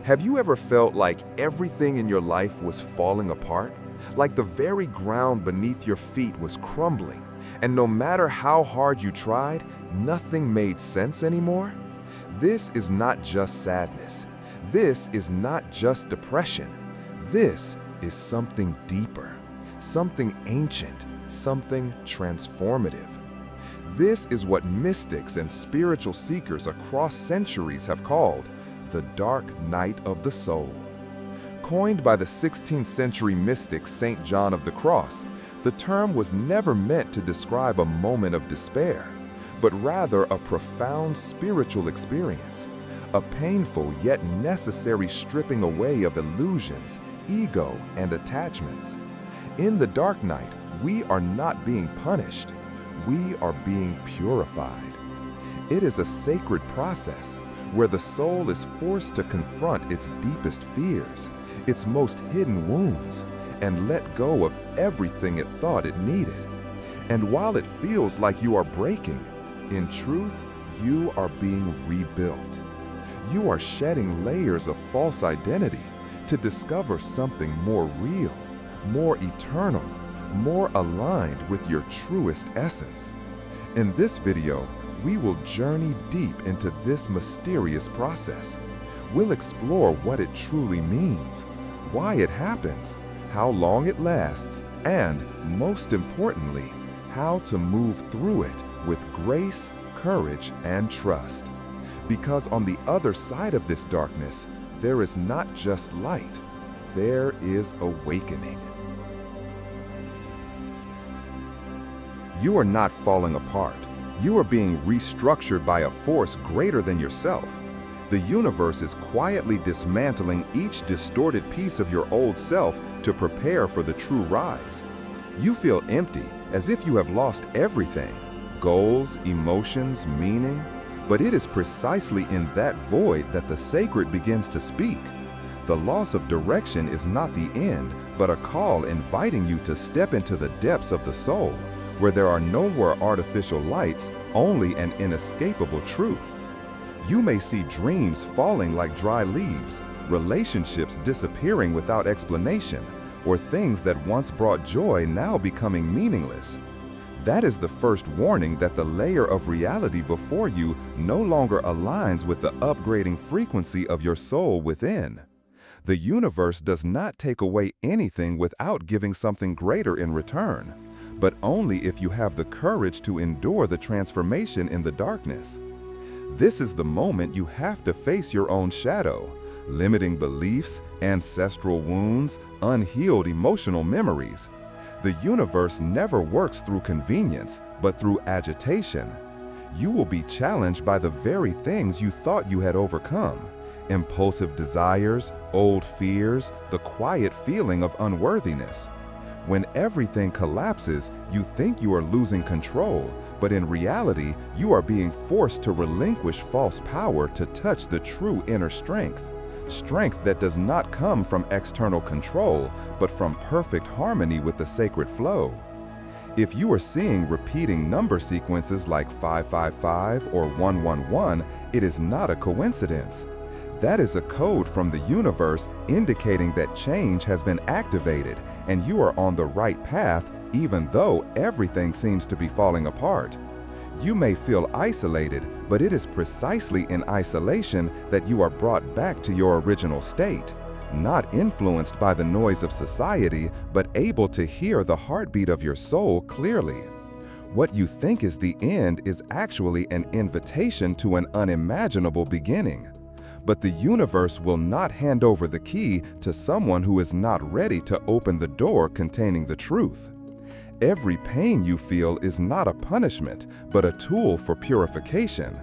Have you ever felt like everything in your life was falling apart? Like the very ground beneath your feet was crumbling, and no matter how hard you tried, nothing made sense anymore? This is not just sadness. This is not just depression. This is something deeper, something ancient, something transformative. This is what mystics and spiritual seekers across centuries have called the dark night of the soul. Coined by the 16th century mystic Saint John of the Cross, the term was never meant to describe a moment of despair, but rather a profound spiritual experience, a painful yet necessary stripping away of illusions, ego, and attachments. In the dark night, we are not being punished, we are being purified. It is a sacred process where the soul is forced to confront its deepest fears, its most hidden wounds, and let go of everything it thought it needed. And while it feels like you are breaking, in truth, you are being rebuilt. You are shedding layers of false identity to discover something more real, more eternal, more aligned with your truest essence. In this video, we will journey deep into this mysterious process. We'll explore what it truly means, why it happens, how long it lasts, and, most importantly, how to move through it with grace, courage, and trust. Because on the other side of this darkness, there is not just light, there is awakening. You are not falling apart. You are being restructured by a force greater than yourself. The universe is quietly dismantling each distorted piece of your old self to prepare for the true rise. You feel empty, as if you have lost everything: goals, emotions, meaning. But it is precisely in that void that the sacred begins to speak. The loss of direction is not the end, but a call inviting you to step into the depths of the soul, where there are no more artificial lights, only an inescapable truth. You may see dreams falling like dry leaves, relationships disappearing without explanation, or things that once brought joy now becoming meaningless. That is the first warning that the layer of reality before you no longer aligns with the upgrading frequency of your soul within. The universe does not take away anything without giving something greater in return, but only if you have the courage to endure the transformation in the darkness. This is the moment you have to face your own shadow, limiting beliefs, ancestral wounds, unhealed emotional memories. The universe never works through convenience, but through agitation. You will be challenged by the very things you thought you had overcome: impulsive desires, old fears, the quiet feeling of unworthiness. When everything collapses, you think you are losing control, but in reality, you are being forced to relinquish false power to touch the true inner strength. Strength that does not come from external control, but from perfect harmony with the sacred flow. If you are seeing repeating number sequences like 555 or 111, it is not a coincidence. That is a code from the universe indicating that change has been activated and you are on the right path, even though everything seems to be falling apart. You may feel isolated, but it is precisely in isolation that you are brought back to your original state, not influenced by the noise of society, but able to hear the heartbeat of your soul clearly. What you think is the end is actually an invitation to an unimaginable beginning. But the universe will not hand over the key to someone who is not ready to open the door containing the truth. Every pain you feel is not a punishment, but a tool for purification.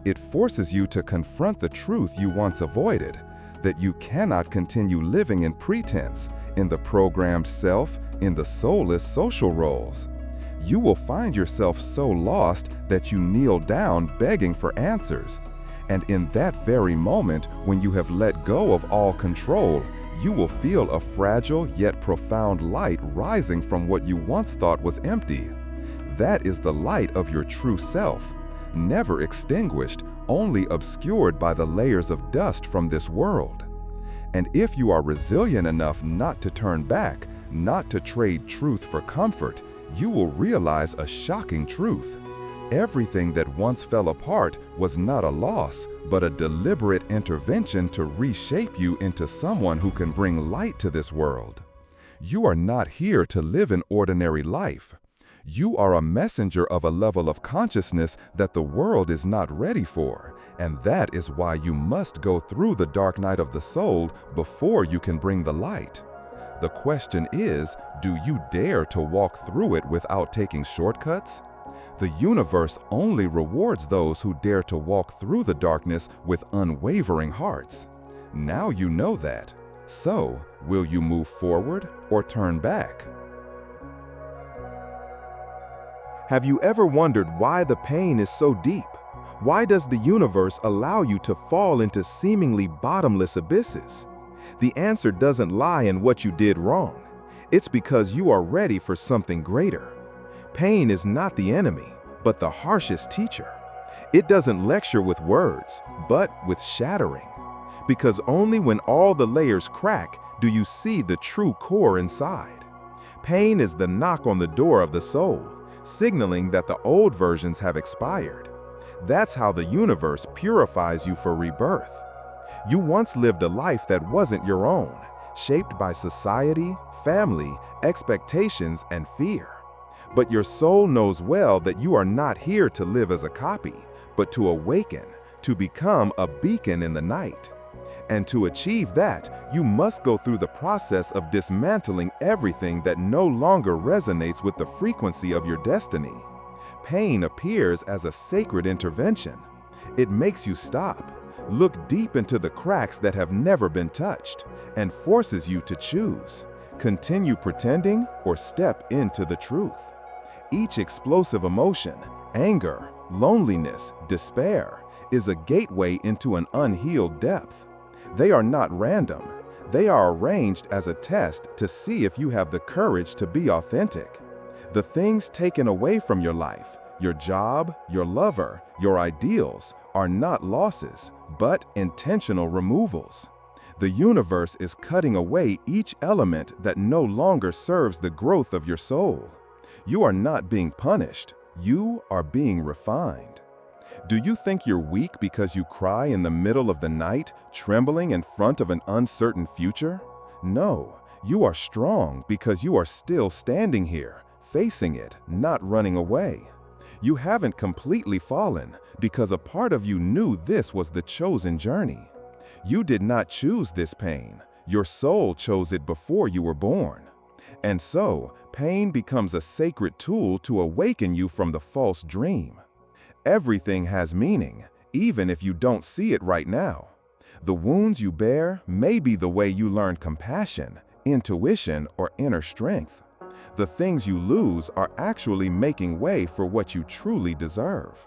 It forces you to confront the truth you once avoided, that you cannot continue living in pretense, in the programmed self, in the soulless social roles. You will find yourself so lost that you kneel down begging for answers. And in that very moment, when you have let go of all control, you will feel a fragile yet profound light rising from what you once thought was empty. That is the light of your true self, never extinguished, only obscured by the layers of dust from this world. And if you are resilient enough not to turn back, not to trade truth for comfort, you will realize a shocking truth. Everything that once fell apart was not a loss, but a deliberate intervention to reshape you into someone who can bring light to this world. You are not here to live an ordinary life. You are a messenger of a level of consciousness that the world is not ready for, and that is why you must go through the dark night of the soul before you can bring the light. The question is, do you dare to walk through it without taking shortcuts? The universe only rewards those who dare to walk through the darkness with unwavering hearts. Now you know that. So, will you move forward or turn back? Have you ever wondered why the pain is so deep? Why does the universe allow you to fall into seemingly bottomless abysses? The answer doesn't lie in what you did wrong. It's because you are ready for something greater. Pain is not the enemy, but the harshest teacher. It doesn't lecture with words, but with shattering. Because only when all the layers crack do you see the true core inside. Pain is the knock on the door of the soul, signaling that the old versions have expired. That's how the universe purifies you for rebirth. You once lived a life that wasn't your own, shaped by society, family, expectations, and fear. But your soul knows well that you are not here to live as a copy, but to awaken, to become a beacon in the night. And to achieve that, you must go through the process of dismantling everything that no longer resonates with the frequency of your destiny. Pain appears as a sacred intervention. It makes you stop, look deep into the cracks that have never been touched, and forces you to choose. Continue pretending or step into the truth. Each explosive emotion, anger, loneliness, despair, is a gateway into an unhealed depth. They are not random. They are arranged as a test to see if you have the courage to be authentic. The things taken away from your life, your job, your lover, your ideals, are not losses, but intentional removals. The universe is cutting away each element that no longer serves the growth of your soul. You are not being punished. You are being refined. Do you think you're weak because you cry in the middle of the night, trembling in front of an uncertain future? No, you are strong because you are still standing here, facing it, not running away. You haven't completely fallen because a part of you knew this was the chosen journey. You did not choose this pain. Your soul chose it before you were born. And so, pain becomes a sacred tool to awaken you from the false dream. Everything has meaning, even if you don't see it right now. The wounds you bear may be the way you learn compassion, intuition, or inner strength. The things you lose are actually making way for what you truly deserve.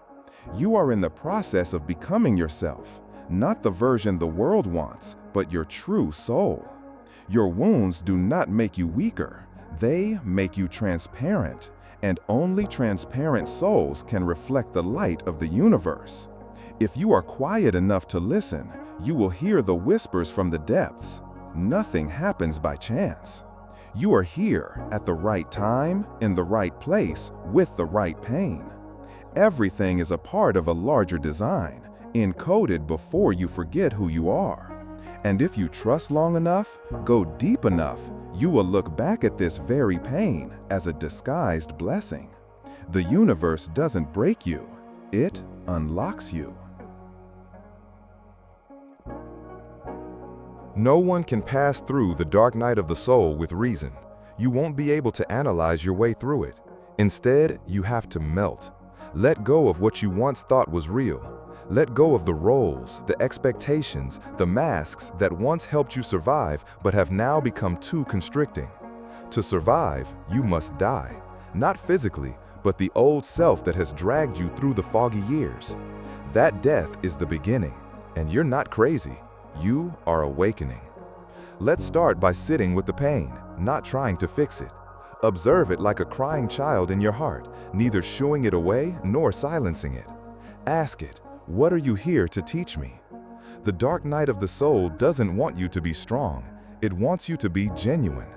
You are in the process of becoming yourself, not the version the world wants, but your true soul. Your wounds do not make you weaker. They make you transparent, and only transparent souls can reflect the light of the universe. If you are quiet enough to listen, you will hear the whispers from the depths. Nothing happens by chance. You are here at the right time, in the right place, with the right pain. Everything is a part of a larger design, encoded before you forget who you are. And if you trust long enough, go deep enough, you will look back at this very pain as a disguised blessing. The universe doesn't break you, it unlocks you. No one can pass through the dark night of the soul with reason. You won't be able to analyze your way through it. Instead, you have to melt. Let go of what you once thought was real. Let go of the roles, the expectations, the masks that once helped you survive but have now become too constricting. To survive, you must die. Not physically, but the old self that has dragged you through the foggy years. That death is the beginning, and you're not crazy. You are awakening. Let's start by sitting with the pain, not trying to fix it. Observe it like a crying child in your heart, neither shooing it away nor silencing it. Ask it, what are you here to teach me? The dark night of the soul doesn't want you to be strong. It wants you to be genuine.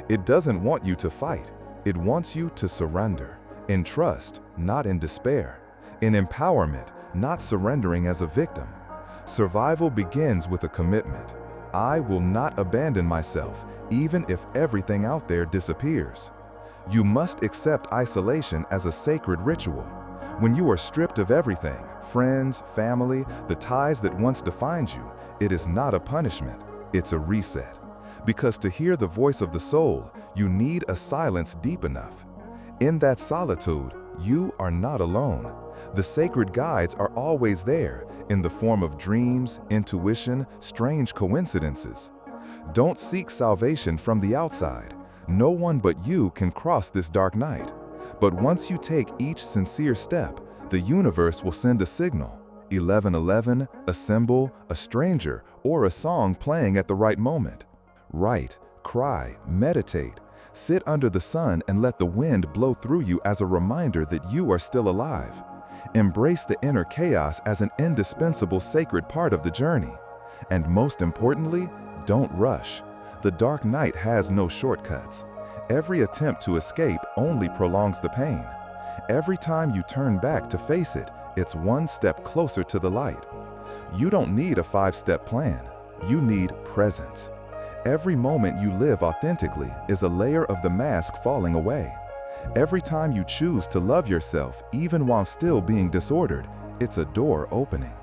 It doesn't want you to fight. It wants you to surrender. In trust, not in despair. In empowerment, not surrendering as a victim. Survival begins with a commitment. I will not abandon myself, even if everything out there disappears. You must accept isolation as a sacred ritual. When you are stripped of everything, friends, family, the ties that once defined you, it is not a punishment, it's a reset. Because to hear the voice of the soul, you need a silence deep enough. In that solitude, you are not alone. The sacred guides are always there, in the form of dreams, intuition, strange coincidences. Don't seek salvation from the outside. No one but you can cross this dark night. But once you take each sincere step, the universe will send a signal. 1111, a symbol, a stranger, or a song playing at the right moment. Write, cry, meditate. Sit under the sun and let the wind blow through you as a reminder that you are still alive. Embrace the inner chaos as an indispensable sacred part of the journey. And most importantly, don't rush. The dark night has no shortcuts. Every attempt to escape only prolongs the pain. Every time you turn back to face it, it's one step closer to the light. You don't need a 5-step plan. You need presence. Every moment you live authentically is a layer of the mask falling away. Every time you choose to love yourself, even while still being disordered, it's a door opening.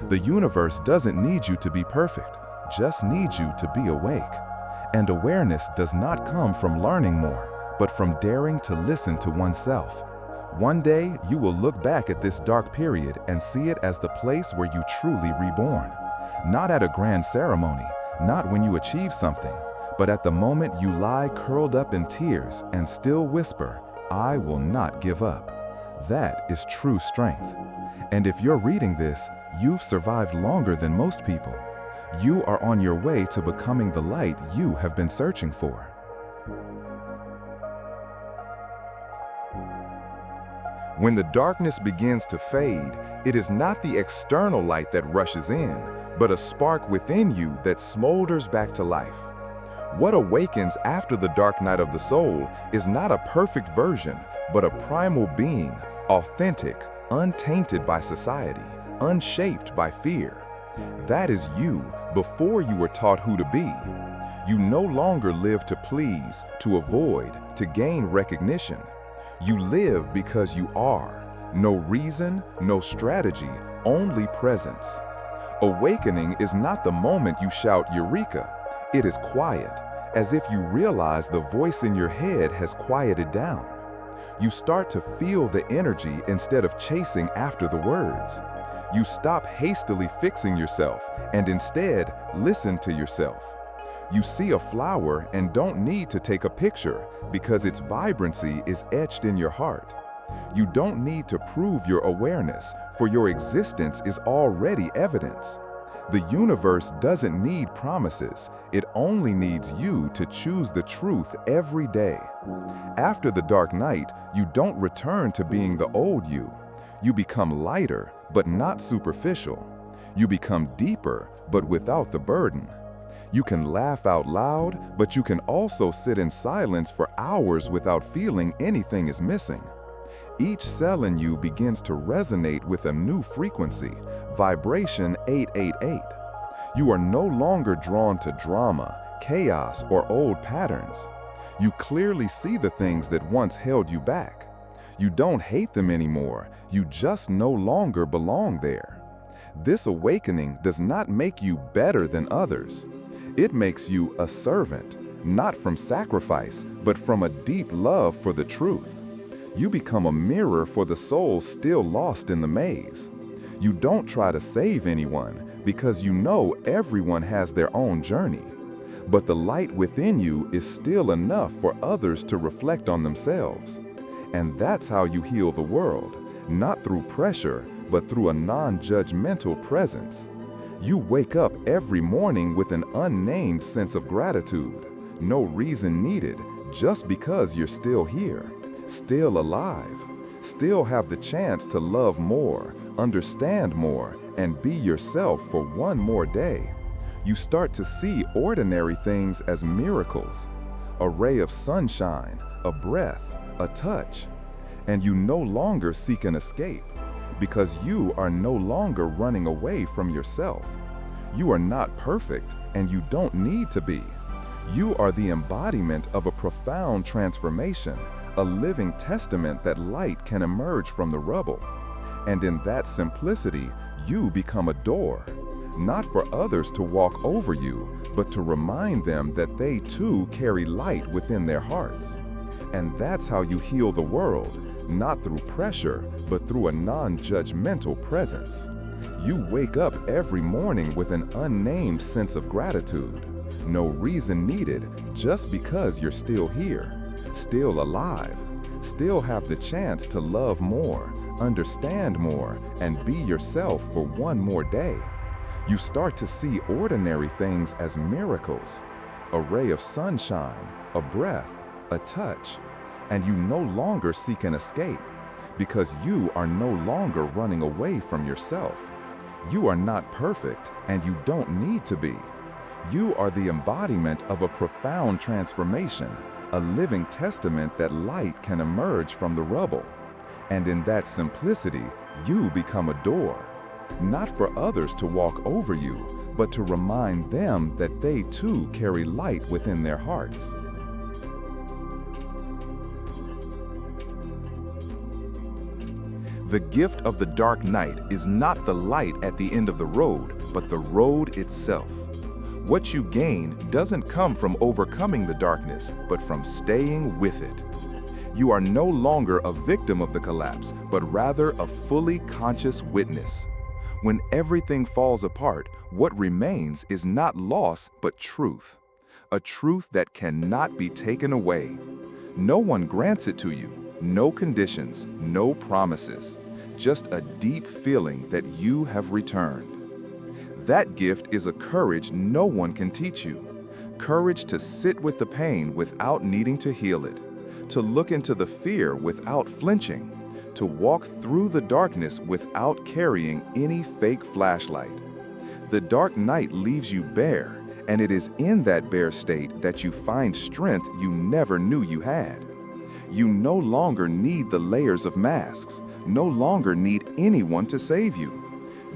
The universe doesn't need you to be perfect, just needs you to be awake. And awareness does not come from learning more, but from daring to listen to oneself. One day, you will look back at this dark period and see it as the place where you truly reborn. Not at a grand ceremony, not when you achieve something, but at the moment you lie curled up in tears and still whisper, "I will not give up." That is true strength. And if you're reading this, you've survived longer than most people. You are on your way to becoming the light you have been searching for. When the darkness begins to fade, it is not the external light that rushes in, but a spark within you that smolders back to life. What awakens after the dark night of the soul is not a perfect version, but a primal being, authentic, untainted by society, unshaped by fear. That is you before you were taught who to be. You no longer live to please, to avoid, to gain recognition. You live because you are. No reason, no strategy, only presence. Awakening is not the moment you shout Eureka. It is quiet, as if you realize the voice in your head has quieted down. You start to feel the energy instead of chasing after the words. You stop hastily fixing yourself and instead listen to yourself. You see a flower and don't need to take a picture because its vibrancy is etched in your heart. You don't need to prove your awareness, for your existence is already evidence. The universe doesn't need promises, it only needs you to choose the truth every day. After the dark night, you don't return to being the old you. You become lighter, but not superficial. You become deeper, but without the burden. You can laugh out loud, but you can also sit in silence for hours without feeling anything is missing. Each cell in you begins to resonate with a new frequency, vibration 888. You are no longer drawn to drama, chaos, or old patterns. You clearly see the things that once held you back. You don't hate them anymore, you just no longer belong there. This awakening does not make you better than others. It makes you a servant, not from sacrifice, but from a deep love for the truth. You become a mirror for the soul still lost in the maze. You don't try to save anyone because you know everyone has their own journey. But the light within you is still enough for others to reflect on themselves. And that's how you heal the world, not through pressure, but through a non-judgmental presence. You wake up every morning with an unnamed sense of gratitude. No reason needed, just because you're still here, still alive, still have the chance to love more, understand more, and be yourself for one more day. You start to see ordinary things as miracles, a ray of sunshine, a breath, a touch. And you no longer seek an escape, because you are no longer running away from yourself. You are not perfect, and you don't need to be. You are the embodiment of a profound transformation, a living testament that light can emerge from the rubble. And in that simplicity, you become a door, not for others to walk over you, but to remind them that they too carry light within their hearts. And that's how you heal the world, not through pressure, but through a non-judgmental presence. You wake up every morning with an unnamed sense of gratitude. No reason needed, just because you're still here, still alive, still have the chance to love more, understand more, and be yourself for one more day. You start to see ordinary things as miracles, a ray of sunshine, a breath, a touch, and you no longer seek an escape, because you are no longer running away from yourself. You are not perfect, and you don't need to be. You are the embodiment of a profound transformation, a living testament that light can emerge from the rubble. And in that simplicity, you become a door, not for others to walk over you, but to remind them that they too carry light within their hearts. The gift of the dark night is not the light at the end of the road, but the road itself. What you gain doesn't come from overcoming the darkness, but from staying with it. You are no longer a victim of the collapse, but rather a fully conscious witness. When everything falls apart, what remains is not loss, but truth. A truth that cannot be taken away. No one grants it to you. No conditions, no promises, just a deep feeling that you have returned. That gift is a courage no one can teach you. Courage to sit with the pain without needing to heal it, to look into the fear without flinching, to walk through the darkness without carrying any fake flashlight. The dark night leaves you bare, and it is in that bare state that you find strength you never knew you had. You no longer need the layers of masks, no longer need anyone to save you.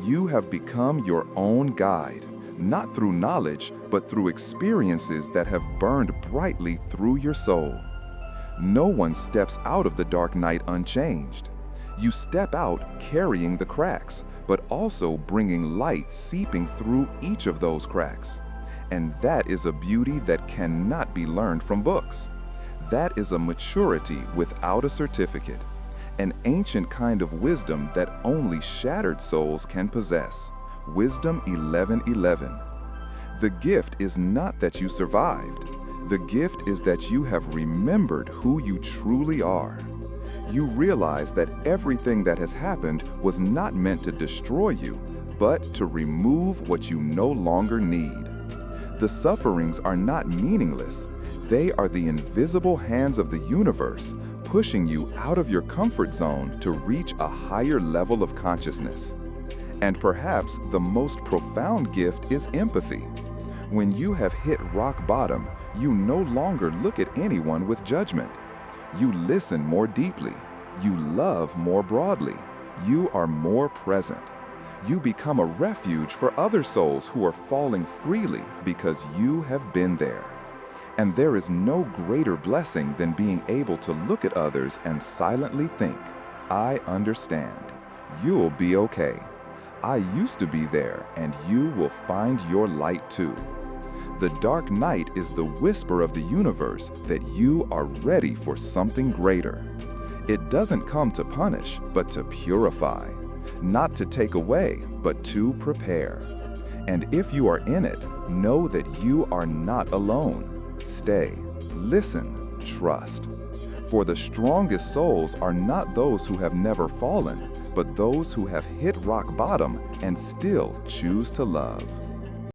You have become your own guide, not through knowledge, but through experiences that have burned brightly through your soul. No one steps out of the dark night unchanged. You step out carrying the cracks, but also bringing light seeping through each of those cracks. And that is a beauty that cannot be learned from books. That is a maturity without a certificate, an ancient kind of wisdom that only shattered souls can possess. Wisdom 11:11. The gift is not that you survived. The gift is that you have remembered who you truly are. You realize that everything that has happened was not meant to destroy you, but to remove what you no longer need. The sufferings are not meaningless. They are the invisible hands of the universe, pushing you out of your comfort zone to reach a higher level of consciousness. And perhaps the most profound gift is empathy. When you have hit rock bottom, you no longer look at anyone with judgment. You listen more deeply. You love more broadly. You are more present. You become a refuge for other souls who are falling freely because you have been there. And there is no greater blessing than being able to look at others and silently think, I understand. You'll be okay. I used to be there, and you will find your light too. The dark night is the whisper of the universe that you are ready for something greater. It doesn't come to punish, but to purify. Not to take away, but to prepare. And if you are in it, know that you are not alone. Stay, listen, trust. For the strongest souls are not those who have never fallen, but those who have hit rock bottom and still choose to love.